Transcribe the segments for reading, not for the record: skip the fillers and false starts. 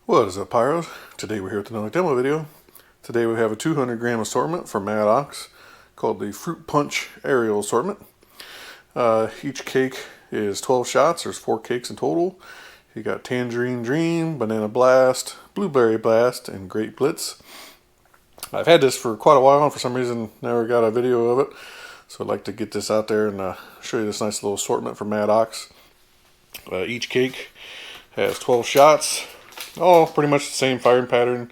What is up, Pyros? Today we're here with another demo video. Today we have a 200-gram assortment from Maddox called the Fruit Punch Aerial Assortment. Each cake is 12 shots. There's 4 cakes in total. You got Tangerine Dream, Banana Blast, Blueberry Blast, and Grape Glitz. I've had this for quite a while and for some reason never got a video of it. So I'd like to get this out there and show you this nice little assortment from Maddox. Each cake has 12 shots. All pretty much the same firing pattern.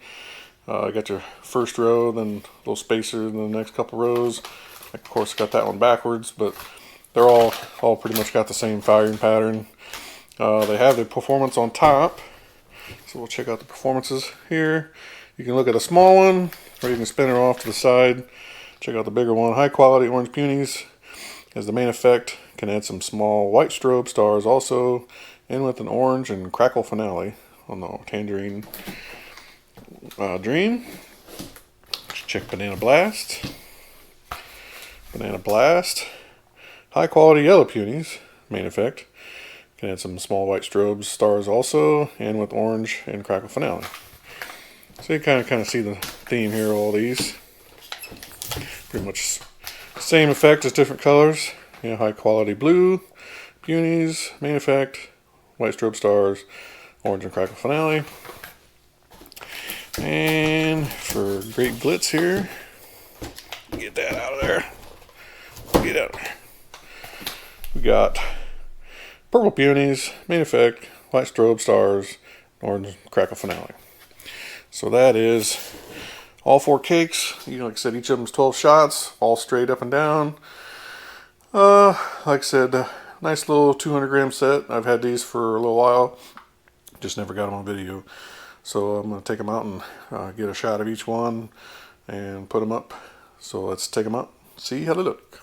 I got your first row, then a little spacer, and the next couple rows. Of course, got that one backwards, but they're all pretty much got the same firing pattern. They have the performance on top, so we'll check out the performances here. You can look at a small one, or you can spin it off to the side. Check out the bigger one. High quality orange peonies as the main effect. Can add some small white strobe stars also, and with an orange and crackle finale on the Tangerine Dream. Check Banana Blast. Banana Blast. High quality yellow peonies, main effect. Can add some small white strobe stars also, and with orange and crackle finale. So you kind of see the theme here, all these. Pretty much same effect, as different colors. High quality blue, peonies, main effect, white strobe stars, orange and crackle finale. And for Grape Glitz here, get that out of there. Get out of there. We got purple peonies, main effect, white strobe stars, orange and crackle finale. So that is all 4 cakes. Like I said, each of them is 12 shots, all straight up and down. Like I said, nice little 200-gram set. I've had these for a little while, just never got them on video. So I'm going to take them out and get a shot of each one and put them up. So let's take them out, see how they look.